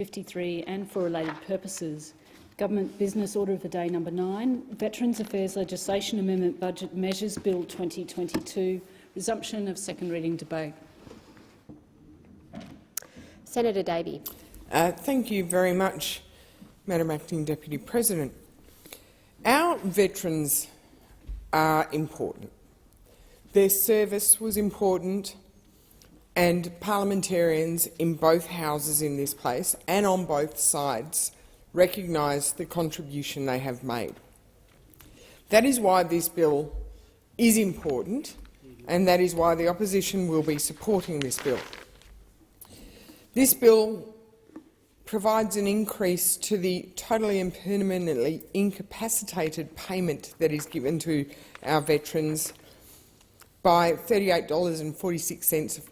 53 and for related purposes. Government Business Order of the Day number 9, Veterans Affairs Legislation Amendment Budget Measures Bill 2022, resumption of second reading debate. Senator Davey. Thank you very much, Madam Acting Deputy President. Our veterans are important. Their service was important, and parliamentarians in both houses in this place and on both sides recognise the contribution they have made. That is why this bill is important, and that is why the opposition will be supporting this bill. This bill provides an increase to the totally and permanently incapacitated payment that is given to our veterans by $38.46,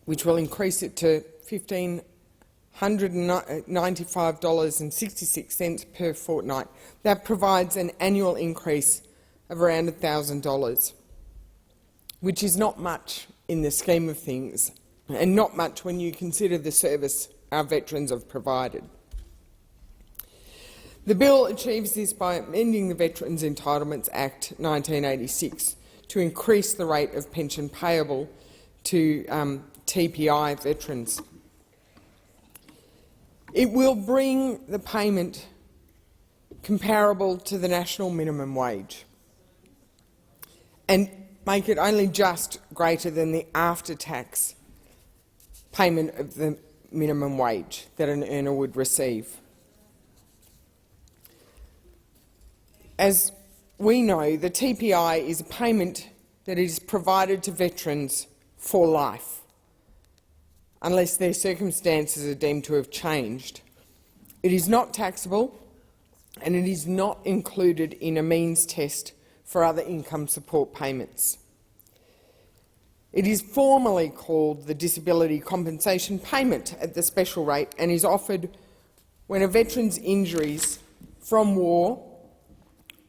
which will increase it to $1,595.66 per fortnight. That provides an annual increase of around $1,000, which is not much in the scheme of things, and not much when you consider the service our veterans have provided. The bill achieves this by amending the Veterans Entitlements Act 1986 to increase the rate of pension payable to TPI veterans. It will bring the payment comparable to the national minimum wage and make it only just greater than the after-tax payment of the minimum wage that an earner would receive. As we know, the TPI is a payment that is provided to veterans for life, unless their circumstances are deemed to have changed. It is not taxable, and it is not included in a means test for other income support payments. It is formally called the Disability Compensation Payment at the special rate and is offered when a veteran's injuries from war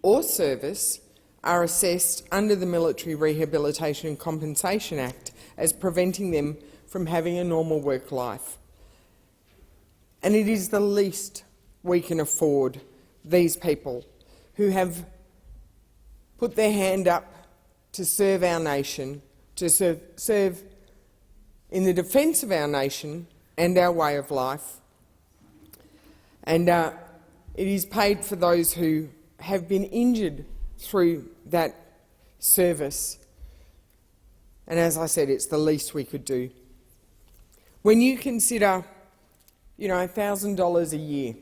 or service are assessed under the Military Rehabilitation and Compensation Act as preventing them from having a normal work life. And it is the least we can afford these people who have put their hand up to serve our nation, to serve in the defence of our nation and our way of life. And it is paid for those who have been injured through that service. And as I said, it's the least we could do. When you consider, $1,000 a year,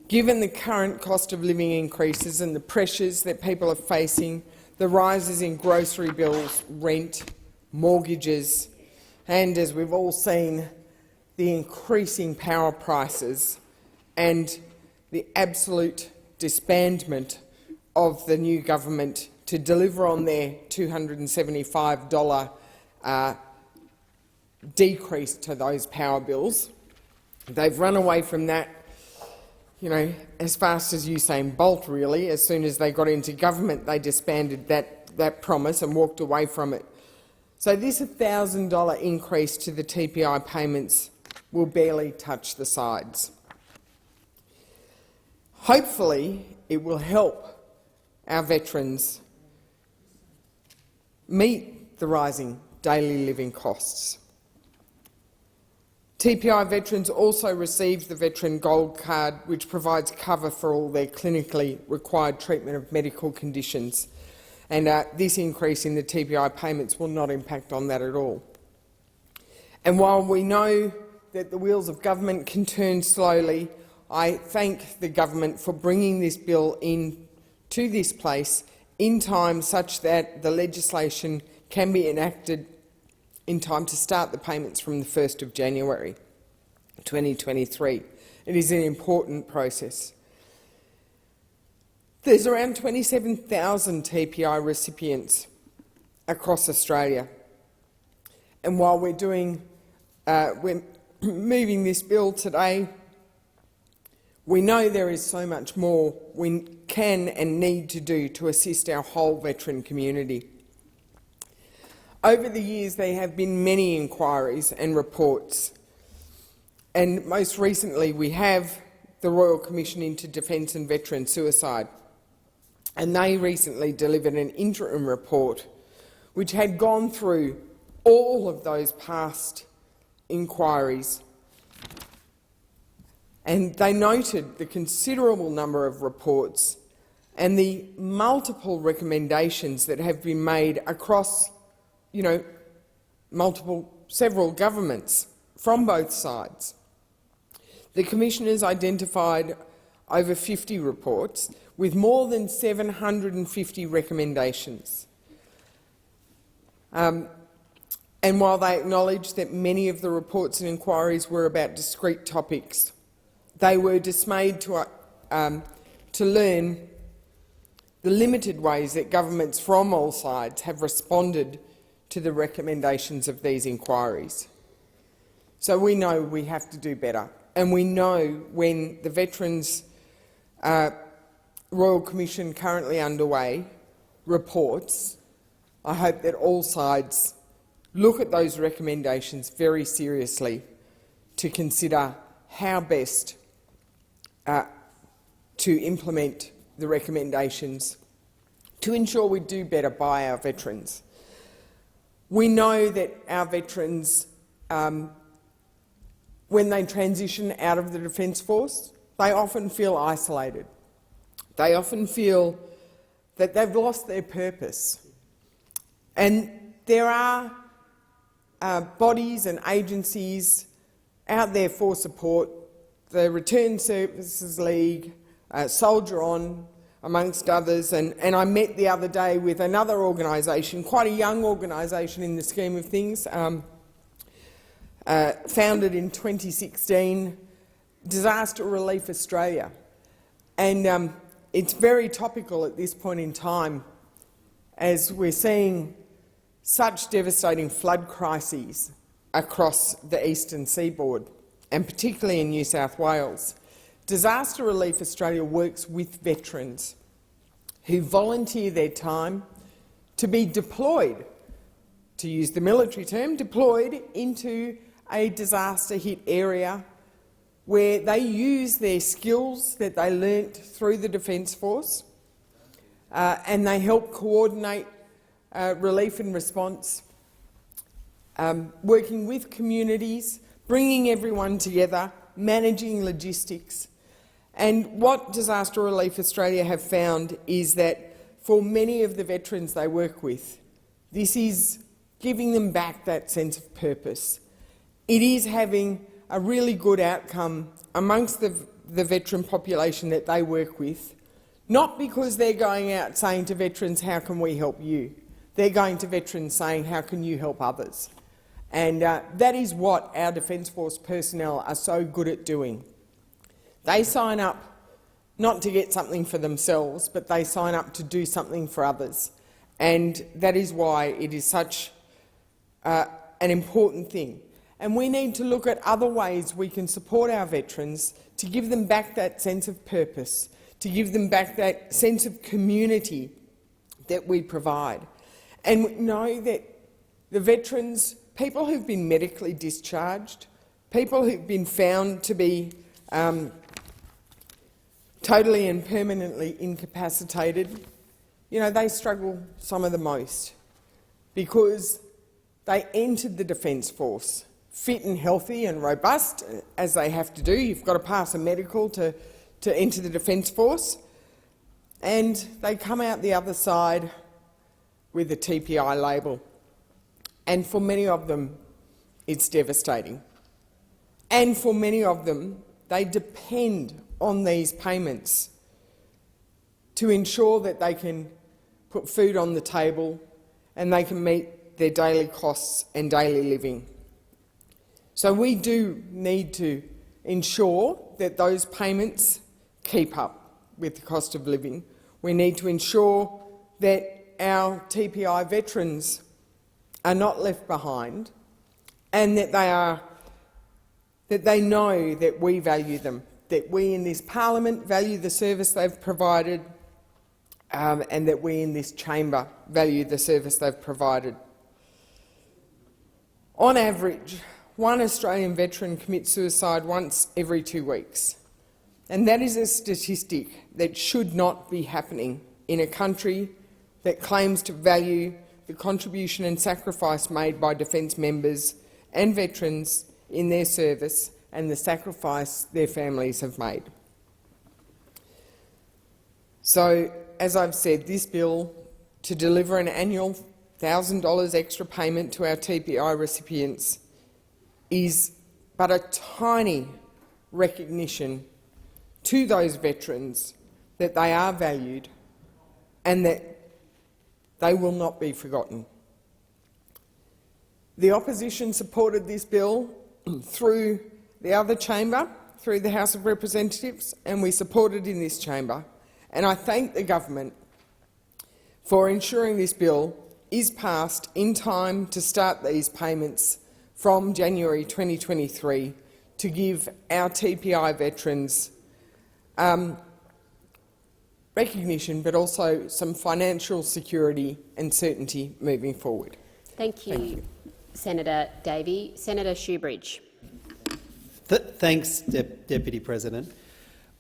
given the current cost of living increases and the pressures that people are facing, the rises in grocery bills, rent, mortgages, and, as we've all seen, the increasing power prices and the absolute disbandment of the new government to deliver on their $275 decrease to those power bills. They've run away from that, as fast as Usain Bolt, really. As soon as they got into government, they disbanded that promise and walked away from it. So this $1,000 increase to the TPI payments will barely touch the sides. Hopefully, it will help our veterans meet the rising daily living costs. TPI veterans also receive the Veteran Gold Card, which provides cover for all their clinically required treatment of medical conditions, and this increase in the TPI payments will not impact on that at all. And while we know that the wheels of government can turn slowly, I thank the government for bringing this bill in to this place in time such that the legislation can be enacted in time to start the payments from the 1st of January 2023. It is an important process. There's around 27,000 TPI recipients across Australia, and while we're moving this bill today, we know there is so much more we can and need to do to assist our whole veteran community. Over the years, there have been many inquiries and reports, and most recently we have the Royal Commission into Defence and Veteran Suicide, and they recently delivered an interim report which had gone through all of those past inquiries, and they noted the considerable number of reports and the multiple recommendations that have been made across, several governments from both sides. The Commissioners identified over 50 reports with more than 750 recommendations. And while they acknowledged that many of the reports and inquiries were about discrete topics, they were dismayed to learn the limited ways that governments from all sides have responded to the recommendations of these inquiries. So we know we have to do better, and we know when the Veterans Royal Commission currently underway reports, I hope that all sides look at those recommendations very seriously to consider how best to implement the recommendations to ensure we do better by our veterans. We know that our veterans, when they transition out of the Defence Force, they often feel isolated. They often feel that they've lost their purpose. And there are bodies and agencies out there for support, the Return Services League, Soldier On, amongst others, and I met the other day with another organisation, quite a young organisation in the scheme of things, founded in 2016, Disaster Relief Australia. And it's very topical at this point in time as we're seeing such devastating flood crises across the eastern seaboard, and particularly in New South Wales. Disaster Relief Australia works with veterans who volunteer their time to be deployed, to use the military term, deployed into a disaster-hit area where they use their skills that they learnt through the Defence Force and they help coordinate relief and response, working with communities, bringing everyone together, managing logistics. And what Disaster Relief Australia have found is that for many of the veterans they work with, this is giving them back that sense of purpose. It is having a really good outcome amongst the veteran population that they work with, not because they're going out saying to veterans, how can we help you? They're going to veterans saying, how can you help others? And that is what our Defence Force personnel are so good at doing. They sign up not to get something for themselves, but they sign up to do something for others. And that is why it is such an important thing. And we need to look at other ways we can support our veterans to give them back that sense of purpose, to give them back that sense of community that we provide. And we know that the veterans, people who've been medically discharged, people who've been found to be totally and permanently incapacitated, they struggle some of the most because they entered the Defence Force fit and healthy and robust, as they have to do. You've got to pass a medical to enter the Defence Force, and they come out the other side with a TPI label. And for many of them, it's devastating. And for many of them, they depend on these payments to ensure that they can put food on the table and they can meet their daily costs and daily living. So we do need to ensure that those payments keep up with the cost of living. We need to ensure that our TPI veterans are not left behind and that they know that we value them, that we in this parliament value the service they've provided, and that we in this chamber value the service they've provided. On average, one Australian veteran commits suicide once every 2 weeks. And that is a statistic that should not be happening in a country that claims to value the contribution and sacrifice made by defence members and veterans in their service and the sacrifice their families have made. So, as I've said, this bill to deliver an annual $1,000 extra payment to our TPI recipients is but a tiny recognition to those veterans that they are valued and that they will not be forgotten. The opposition supported this bill through the other chamber, through the House of Representatives, and we support it in this chamber. And I thank the government for ensuring this bill is passed in time to start these payments from January 2023 to give our TPI veterans recognition, but also some financial security and certainty moving forward. Thank you, Senator Davey. Senator Shoebridge. Thanks, Deputy President.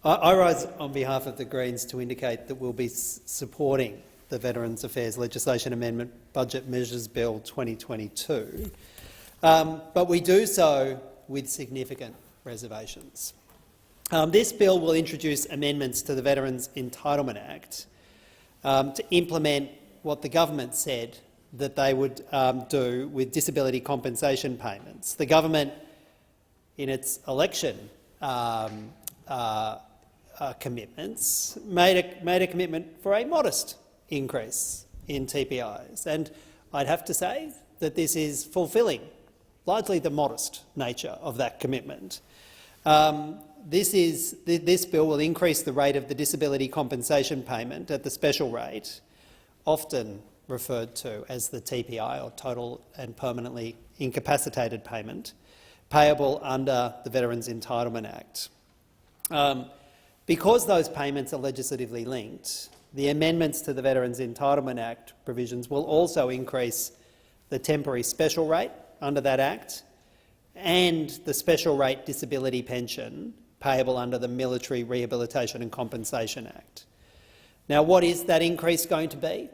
I rise on behalf of the Greens to indicate that we'll be supporting the Veterans Affairs Legislation Amendment Budget Measures Bill 2022, but we do so with significant reservations. This bill will introduce amendments to the Veterans Entitlement Act to implement what the government said that they would do with disability compensation payments. The government, in its election commitments, made a commitment for a modest increase in TPIs, and I'd have to say that this is fulfilling largely the modest nature of that commitment. This bill will increase the rate of the disability compensation payment at the special rate, often referred to as the TPI, or Total and Permanently Incapacitated Payment, payable under the Veterans Entitlement Act. Because those payments are legislatively linked, the amendments to the Veterans Entitlement Act provisions will also increase the temporary special rate under that Act and the special rate disability pension payable under the Military Rehabilitation and Compensation Act. Now, what is that increase going to be?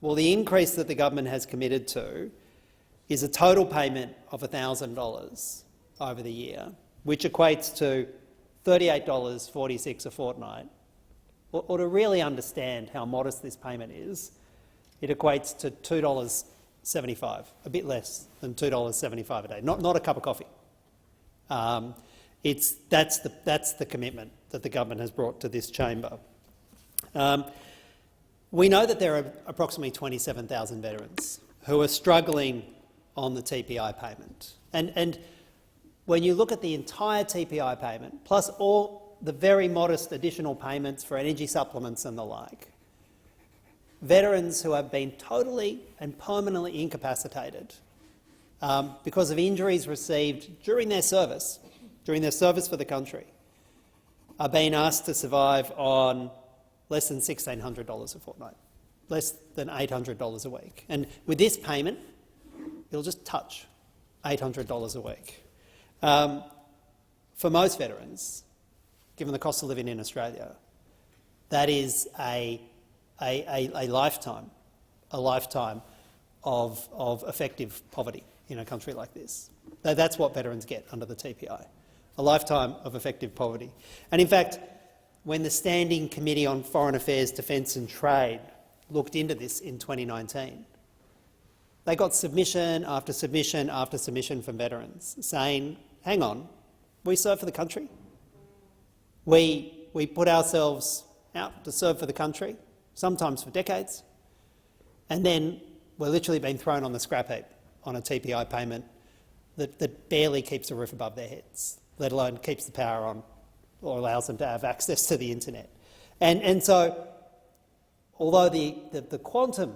Well, the increase that the government has committed to is a total payment of $1,000 over the year, which equates to $38.46 a fortnight. Or to really understand how modest this payment is, it equates to $2.75, a bit less than $2.75 a day, not a cup of coffee. That's the commitment that the government has brought to this chamber. We know that there are approximately 27,000 veterans who are struggling on the TPI payment. And when you look at the entire TPI payment, plus all the very modest additional payments for energy supplements and the like, veterans who have been totally and permanently incapacitated because of injuries received during their service for the country, are being asked to survive on less than $1,600 a fortnight, less than $800 a week. And with this payment, it'll just touch $800 a week. For most veterans, given the cost of living in Australia, that is a lifetime of effective poverty in a country like this. That's what veterans get under the TPI, a lifetime of effective poverty. And in fact, when the Standing Committee on Foreign Affairs, Defence and Trade looked into this in 2019, they got submission after submission after submission from veterans saying, hang on, we serve for the country. We put ourselves out to serve for the country, sometimes for decades, and then we're literally being thrown on the scrap heap on a TPI payment that barely keeps a roof above their heads, let alone keeps the power on or allows them to have access to the internet. And so, although the quantum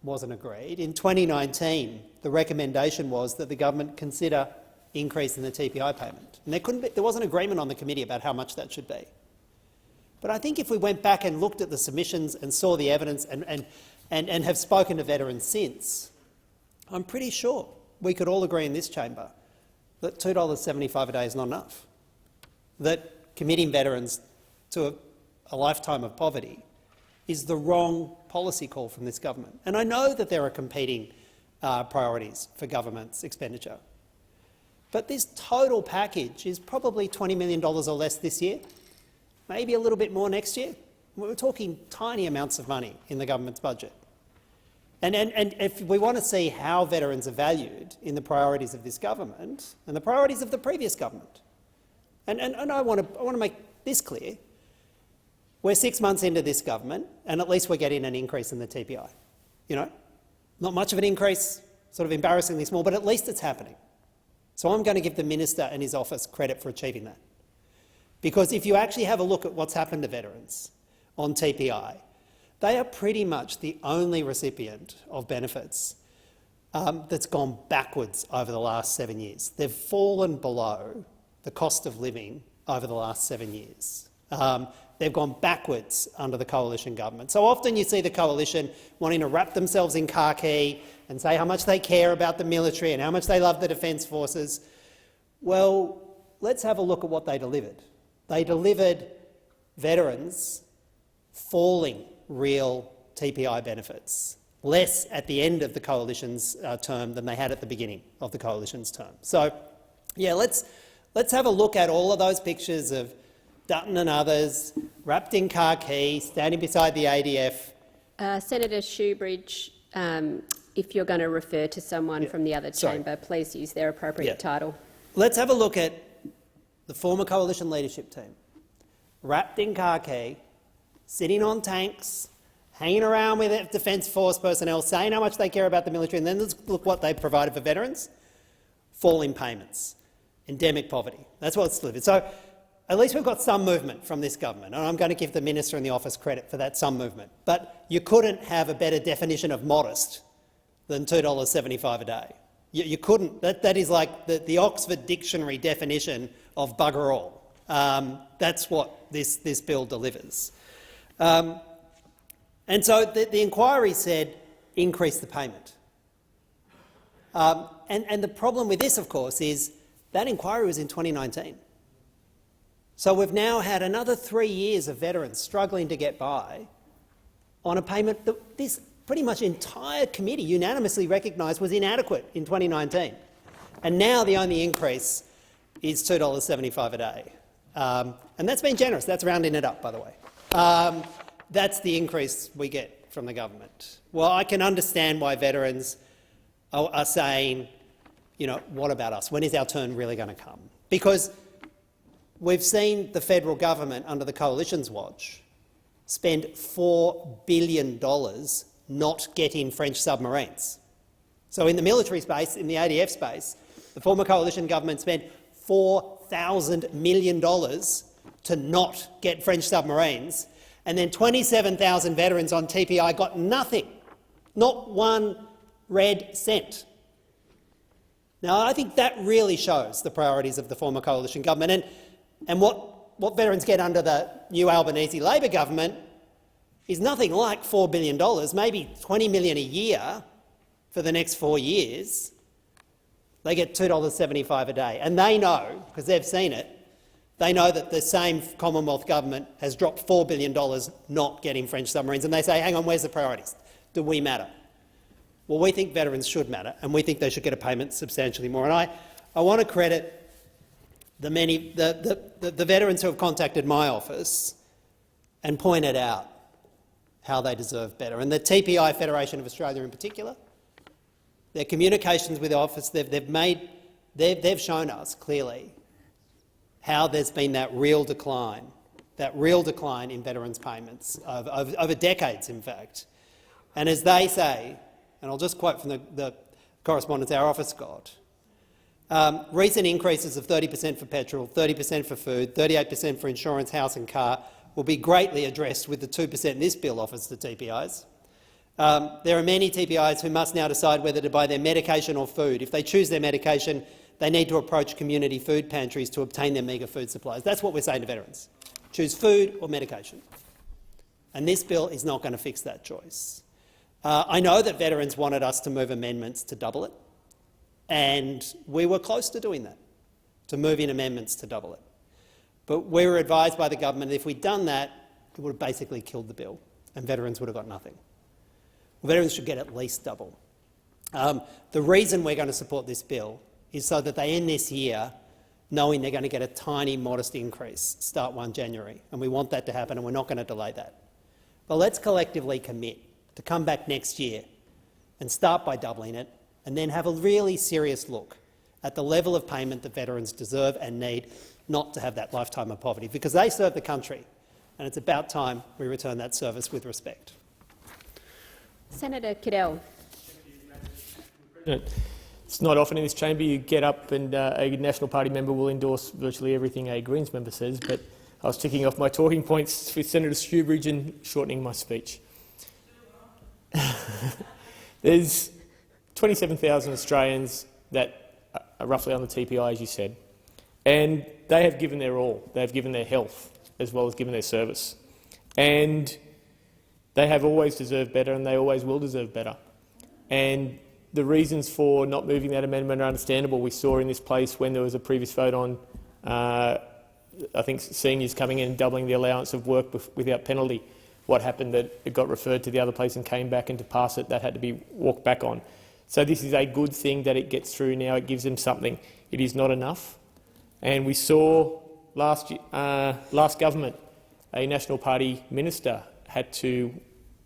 wasn't agreed, in 2019 the recommendation was that the government consider increasing the TPI payment. And there wasn't agreement on the committee about how much that should be. But I think if we went back and looked at the submissions and saw the evidence and have spoken to veterans since, I'm pretty sure we could all agree in this chamber that $2.75 a day is not enough, that committing veterans to a lifetime of poverty is the wrong policy call from this government. And I know that there are competing priorities for government's expenditure, but this total package is probably $20 million or less this year, maybe a little bit more next year. We're talking tiny amounts of money in the government's budget. And if we want to see how veterans are valued in the priorities of this government and the priorities of the previous government, and I want to make this clear, we're 6 months into this government and at least we're getting an increase in the TPI. You know, not much of an increase, sort of embarrassingly small, but at least it's happening. So I'm going to give the minister and his office credit for achieving that. Because if you actually have a look at what's happened to veterans on TPI, they are pretty much the only recipient of benefits that's gone backwards over the last 7 years. They've fallen below the cost of living over the last 7 years. They've gone backwards under the coalition government. So often you see the coalition wanting to wrap themselves in khaki and say how much they care about the military and how much they love the Defence Forces. Well, let's have a look at what they delivered. They delivered veterans falling real TPI benefits, less at the end of the coalition's term than they had at the beginning of the coalition's term. So, yeah, let's have a look at all of those pictures of Dutton and others wrapped in khaki, standing beside the ADF. Senator Shoebridge, if you're going to refer to someone from the other chamber, please use their appropriate title. Let's have a look at the former coalition leadership team, wrapped in khaki, sitting on tanks, hanging around with Defence Force personnel, saying how much they care about the military, and then let's look what they provided for veterans. Falling payments, endemic poverty. That's what it's delivered. So at least we've got some movement from this government, and I'm going to give the minister and the office credit for that some movement. But you couldn't have a better definition of modest than $2.75 a day. You couldn't. That is like the Oxford Dictionary definition of bugger all. That's what this bill delivers. And so the inquiry said increase the payment. And the problem with this, of course, is that inquiry was in 2019. So we've now had another 3 years of veterans struggling to get by on a payment that this pretty much entire committee unanimously recognised was inadequate in 2019. And now the only increase is $2.75 a day. And that's been generous. That's rounding it up, by the way. That's the increase we get from the government. Well, I can understand why veterans are saying, you know, what about us? When is our turn really going to come? Because we've seen the federal government under the coalition's watch spend $4 billion not getting French submarines. So in the military space, in the ADF space, the former coalition government spent $4,000 million to not get French submarines, and then 27,000 veterans on TPI got nothing, not one red cent. Now, I think that really shows the priorities of the former coalition government, and what veterans get under the new Albanese Labor government is nothing like $4 billion, maybe $20 million a year for the next 4 years. They get $2.75 a day. And they know, because they've seen it, they know that the same Commonwealth government has dropped $4 billion not getting French submarines, and they say, hang on, where's the priorities? Do we matter? Well, we think veterans should matter, and we think they should get a payment substantially more. And I want to credit the veterans who have contacted my office and pointed out how they deserve better. And the TPI Federation of Australia in particular, their communications with the office, they've shown us clearly how there's been that real decline in veterans' payments over decades, in fact. And as they say, and I'll just quote from the correspondence our office got, recent increases of 30% for petrol, 30% for food, 38% for insurance, house and car will be greatly addressed with the 2% this bill offers to TPIs. There are many TPIs who must now decide whether to buy their medication or food. If they choose their medication, they need to approach community food pantries to obtain their meagre food supplies. That's what we're saying to veterans. Choose food or medication. And this bill is not going to fix that choice. I know that veterans wanted us to move amendments to double it. And we were close to doing that, to move in amendments to double it. But we were advised by the government that if we'd done that, it would have basically killed the bill and veterans would have got nothing. Well, veterans should get at least double. The reason we're going to support this bill is so that they end this year knowing they're going to get a tiny, modest increase, start 1 January, and we want that to happen and we're not going to delay that. But let's collectively commit to come back next year and start by doubling it and then have a really serious look at the level of payment that veterans deserve and need, not to have that lifetime of poverty, because they serve the country and it's about time we return that service with respect. Senator Cadell. It's not often in this chamber you get up and a National Party member will endorse virtually everything a Greens member says, but I was ticking off my talking points with Senator Shoebridge and shortening my speech. There's 27,000 Australians that are roughly on the TPI, as you said, and they have given their all. They have given their health as well as given their service. And they have always deserved better and they always will deserve better. And the reasons for not moving that amendment are understandable. We saw in this place when there was a previous vote on, I think, seniors coming in and doubling the allowance of work without penalty. What happened that it got referred to the other place and came back, and to pass it, that had to be walked back on. So this is a good thing that it gets through now. It gives them something. It is not enough. And we saw last government, a National Party minister had to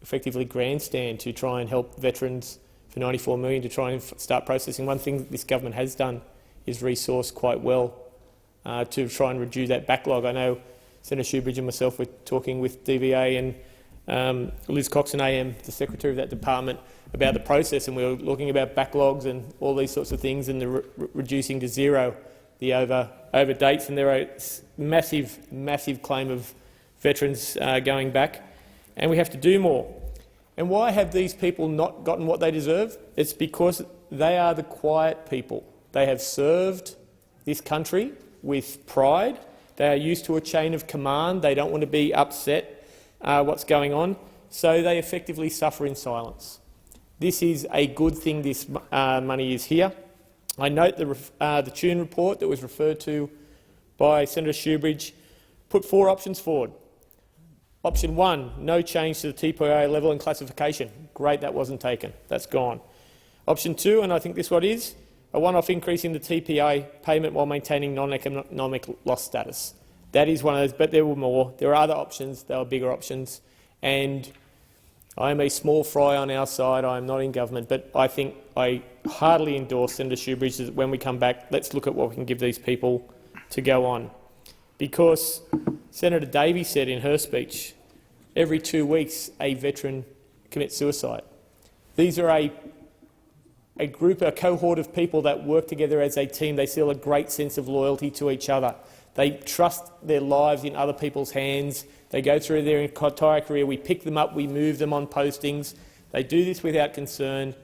effectively grandstand to try and help veterans for $94 million to try and start processing. One thing this government has done is resource quite well to try and reduce that backlog. I know Senator Shoebridge and myself were talking with DVA and Liz Coxon AM, the Secretary of that department, about the process, and we were looking about backlogs and all these sorts of things and the reducing to zero the over dates, and there are massive claim of veterans going back, and we have to do more. And why have these people not gotten what they deserve? It's because they are the quiet people. They have served this country with pride. They are used to a chain of command. They don't want to be upset what's going on, so they effectively suffer in silence. This is a good thing this money is here. I note the Tune report that was referred to by Senator Shoebridge put 4 options forward. Option 1, no change to the TPI level and classification. Great, that wasn't taken. That's gone. Option 2, and I think this one is, a one-off increase in the TPI payment while maintaining non-economic loss status. That is one of those, but there were more. There are other options. There are bigger options. And I am a small fry on our side. I am not in government, but I think I heartily endorse Senator Shoebridge that when we come back, let's look at what we can give these people to go on. Because Senator Davies said in her speech, every 2 weeks a veteran commits suicide. These are a group, a cohort of people that work together as a team. They feel a great sense of loyalty to each other. They trust their lives in other people's hands. They go through their entire career. We pick them up, we move them on postings. They do this without concern.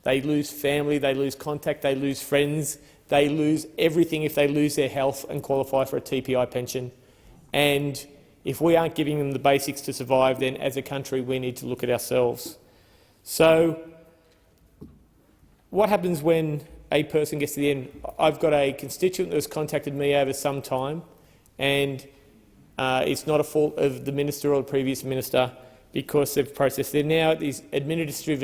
They lose family, they lose contact, they lose friends. They lose everything if they lose their health and qualify for a TPI pension. And if we aren't giving them the basics to survive, then as a country we need to look at ourselves. So what happens when a person gets to the end? I've got a constituent that has contacted me over some time, and it's not a fault of the minister or the previous minister because they've processed. They're now at this administrative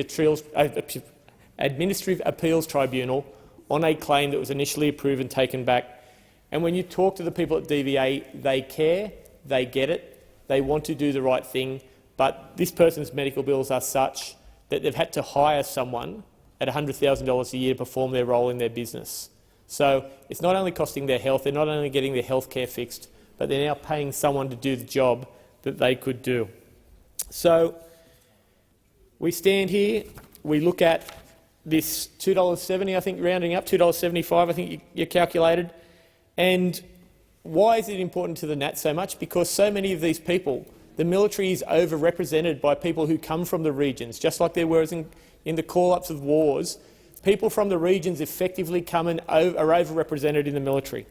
appeals tribunal on a claim that was initially approved and taken back. And when you talk to the people at DVA, they care, they get it, they want to do the right thing, but this person's medical bills are such that they've had to hire someone at $100,000 a year to perform their role in their business. So it's not only costing their health, they're not only getting their health care fixed, but they're now paying someone to do the job that they could do. So we stand here, we look at this $2.70, I think, rounding up, $2.75, I think you calculated. And why is it important to the Nat so much? Because so many of these people, the military is overrepresented by people who come from the regions, just like there was in the call-ups of wars. People from the regions effectively come and are overrepresented in the military.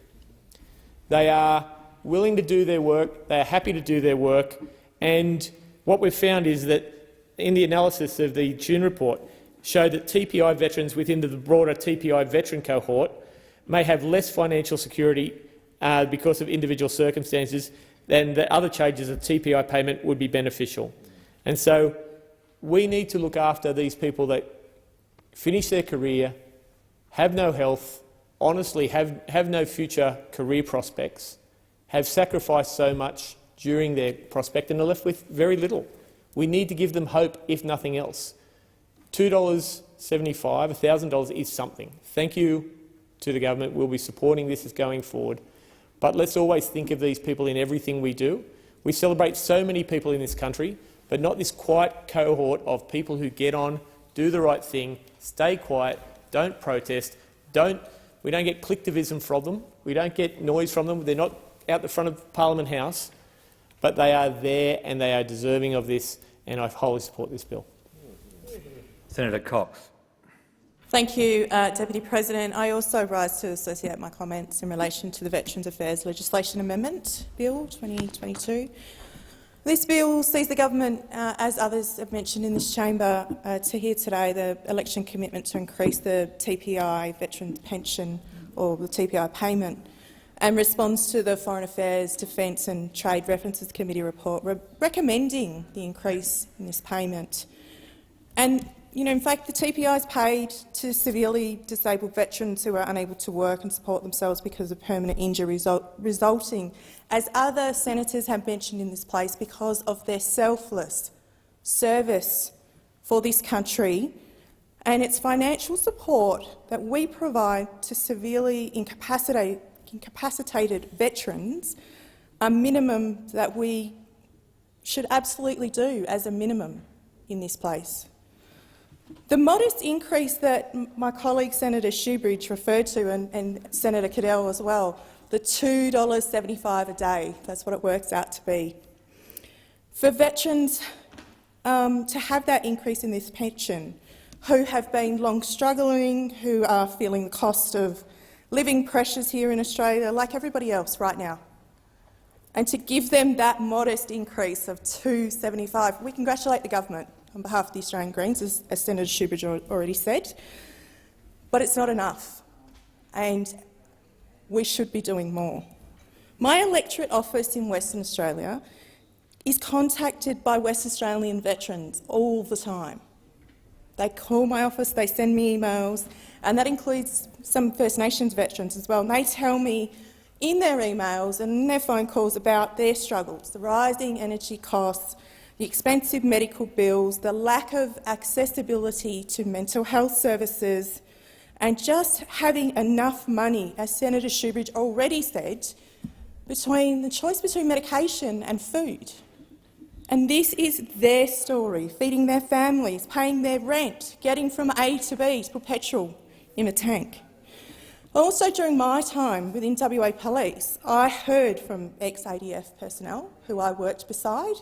They are willing to do their work, they are happy to do their work, and what we've found is that in the analysis of the Tune report, show that TPI veterans within the broader TPI veteran cohort may have less financial security because of individual circumstances, then the other changes of TPI payment would be beneficial. And so we need to look after these people that finish their career, have no health, honestly have no future career prospects, have sacrificed so much during their prospect and are left with very little. We need to give them hope, if nothing else. $2.75, $1,000 is something. Thank you to the government. We'll be supporting this as going forward. But let's always think of these people in everything we do. We celebrate so many people in this country, but not this quiet cohort of people who get on, do the right thing, stay quiet, don't protest, we don't get clicktivism from them, we don't get noise from them, they're not out the front of Parliament House, but they are there and they are deserving of this, and I wholly support this bill. Senator Cox. Thank you, Deputy President. I also rise to associate my comments in relation to the Veterans Affairs Legislation Amendment Bill 2022. This bill sees the government, as others have mentioned in this chamber to hear today, the election commitment to increase the TPI veterans pension or the TPI payment, and responds to the Foreign Affairs, Defence and Trade References Committee report recommending the increase in this payment. And in fact, the TPI is paid to severely disabled veterans who are unable to work and support themselves because of permanent injury resulting, as other senators have mentioned in this place, because of their selfless service for this country, and it's financial support that we provide to severely incapacitated veterans, a minimum that we should absolutely do as a minimum in this place. The modest increase that my colleague Senator Shoebridge referred to, and Senator Cadell as well, the $2.75 a day, that's what it works out to be. For veterans to have that increase in this pension, who have been long struggling, who are feeling the cost of living pressures here in Australia, like everybody else right now, and to give them that modest increase of $2.75, we congratulate the government on behalf of the Australian Greens, as Senator Shoebridge already said, but it's not enough, and we should be doing more. My electorate office in Western Australia is contacted by West Australian veterans all the time. They call my office, they send me emails, and that includes some First Nations veterans as well, and they tell me in their emails and in their phone calls about their struggles, the rising energy costs, the expensive medical bills, the lack of accessibility to mental health services, and just having enough money, as Senator Shoebridge already said, between the choice between medication and food. And this is their story, feeding their families, paying their rent, getting from A to B to put petrol in a tank. Also, during my time within WA Police, I heard from ex-ADF personnel who I worked beside,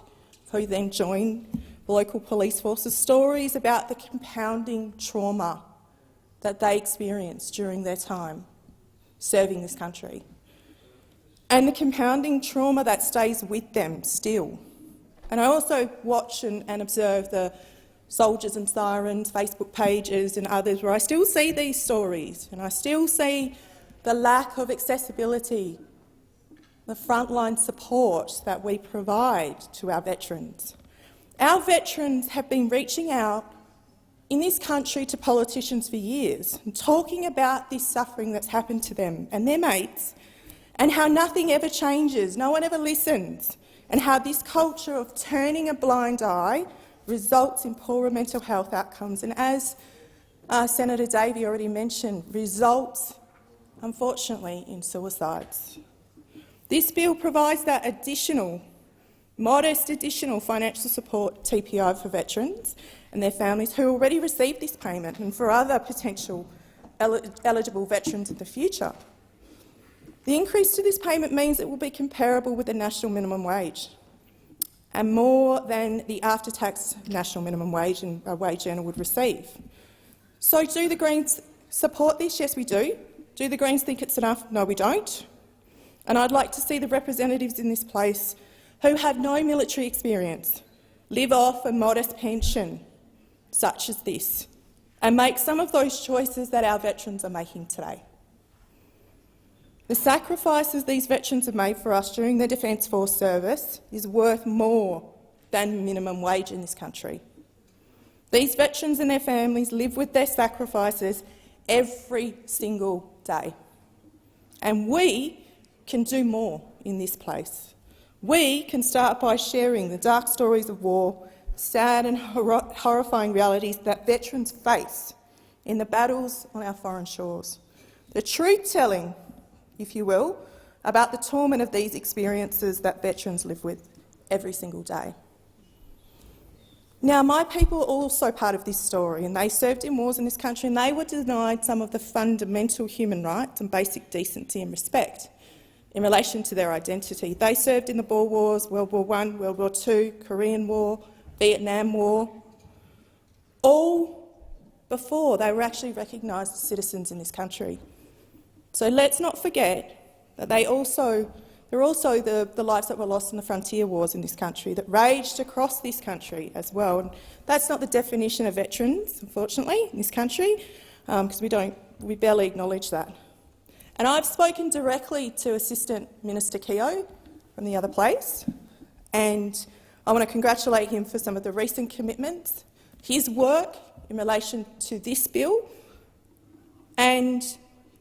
who then joined the local police forces, stories about the compounding trauma that they experienced during their time serving this country, and the compounding trauma that stays with them still. And I also watch and observe the Soldiers and Sirens Facebook pages and others where I still see these stories, and I still see the lack of accessibility, the frontline support that we provide to our veterans. Our veterans have been reaching out in this country to politicians for years and talking about this suffering that's happened to them and their mates, and how nothing ever changes, no one ever listens, and how this culture of turning a blind eye results in poorer mental health outcomes, and as Senator Davey already mentioned, results, unfortunately, in suicides. This bill provides that modest additional financial support TPI for veterans and their families who already received this payment, and for other potential eligible veterans in the future. The increase to this payment means it will be comparable with the national minimum wage and more than the after-tax national minimum wage a wage earner would receive. So do the Greens support this? Yes, we do. Do the Greens think it's enough? No, we don't. And I'd like to see the representatives in this place who have no military experience live off a modest pension such as this. and make some of those choices that our veterans are making today. The sacrifices these veterans have made for us during their Defence Force service is worth more than minimum wage in this country. These veterans and their families live with their sacrifices every single day. And we can do more in this place. We can start by sharing the dark stories of war, sad and horrifying realities that veterans face in the battles on our foreign shores. The truth-telling, if you will, about the torment of these experiences that veterans live with every single day. Now, my people are also part of this story, and they served in wars in this country, and they were denied some of the fundamental human rights and basic decency and respect in relation to their identity. They served in the Boer Wars, World War I, World War II, Korean War, Vietnam War, all before they were actually recognised as citizens in this country. So let's not forget that they're also the lives that were lost in the frontier wars in this country that raged across this country as well. And that's not the definition of veterans, unfortunately, in this country, because we barely acknowledge that. And I've spoken directly to Assistant Minister Keogh from the other place, and I want to congratulate him for some of the recent commitments, his work in relation to this bill, and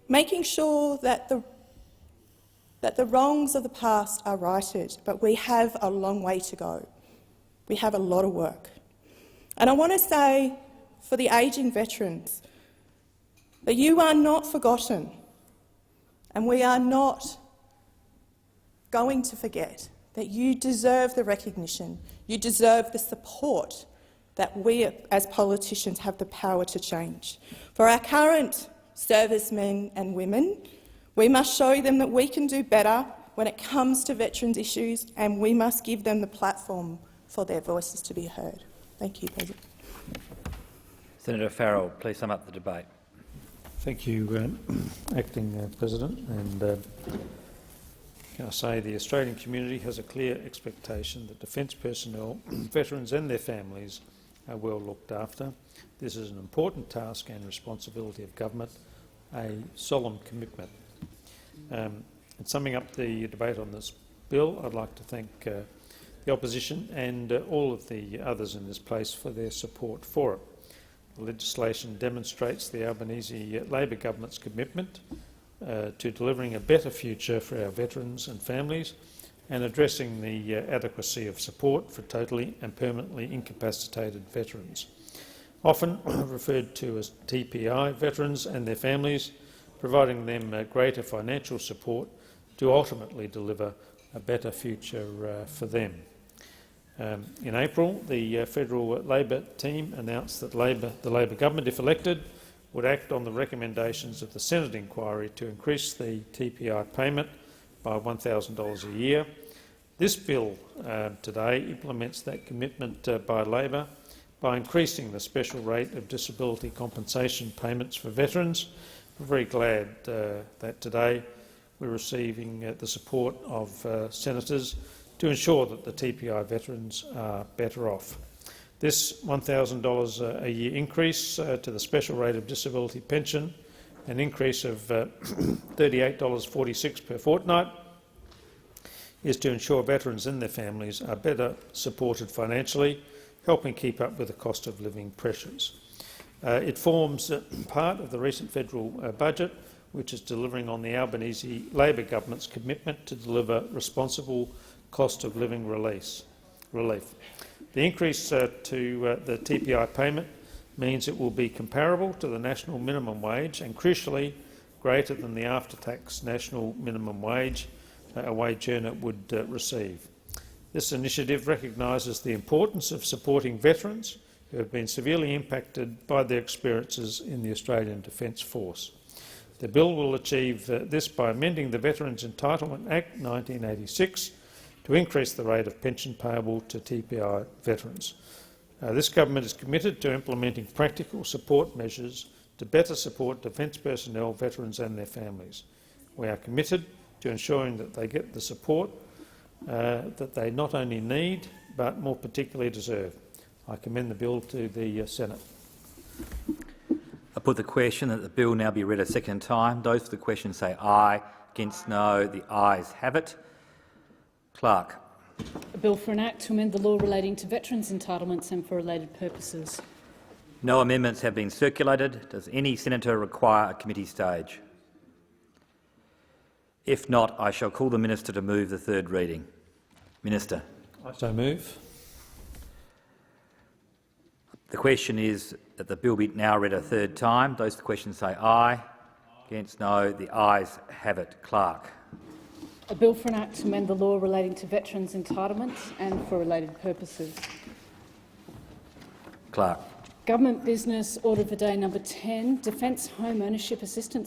making sure that the wrongs of the past are righted, but we have a long way to go. We have a lot of work. And I want to say, for the ageing veterans, that you are not forgotten, and we are not going to forget that you deserve the recognition, you deserve the support that we as politicians have the power to change. For our current servicemen and women, we must show them that we can do better when it comes to veterans' issues, and we must give them the platform for their voices to be heard. Thank you, President. Senator Farrell, please sum up the debate. Thank you, Acting President. And can I say the Australian community has a clear expectation that defence personnel, veterans and their families are well looked after. This is an important task and responsibility of government, a solemn commitment. In summing up the debate on this bill, I'd like to thank the opposition and all of the others in this place for their support for it. The legislation demonstrates the Albanese Labor government's commitment to delivering a better future for our veterans and families and addressing the adequacy of support for totally and permanently incapacitated veterans. Often referred to as TPI, veterans and their families, providing them greater financial support to ultimately deliver a better future for them. In April, the Federal Labor team announced that the Labor government, if elected, would act on the recommendations of the Senate inquiry to increase the TPI payment by $1,000 a year. This bill today implements that commitment by Labor by increasing the special rate of disability compensation payments for veterans. We're very glad that today we're receiving the support of senators to ensure that the TPI veterans are better off. This $1,000 a year increase to the special rate of disability pension, an increase of $38.46 per fortnight, is to ensure veterans and their families are better supported financially, helping keep up with the cost of living pressures. It forms part of the recent federal budget, which is delivering on the Albanese Labor government's commitment to deliver responsible cost of living relief. The increase to the TPI payment means it will be comparable to the national minimum wage and, crucially, greater than the after-tax national minimum wage a wage earner would receive. This initiative recognises the importance of supporting veterans who have been severely impacted by their experiences in the Australian Defence Force. The bill will achieve this by amending the Veterans Entitlement Act 1986 to increase the rate of pension payable to TPI veterans. This government is committed to implementing practical support measures to better support defence personnel, veterans and their families. We are committed to ensuring that they get the support that they not only need but more particularly deserve. I commend the bill to the Senate. put the question that the bill now be read a second time. Those for the question say aye. Against no. The ayes have it. Clerk. A bill for an act to amend the law relating to veterans' entitlements and for related purposes. No amendments have been circulated. Does any senator require a committee stage? If not, I shall call the minister to move the third reading. Minister. I so move. The question is that the bill be now read a third time. Those for the question say aye. Against no. The ayes have it. Clerk. A bill for an act to amend the law relating to veterans' entitlements and for related purposes. Clerk. Government Business Order for Day number 10, Defence Home Ownership Assistance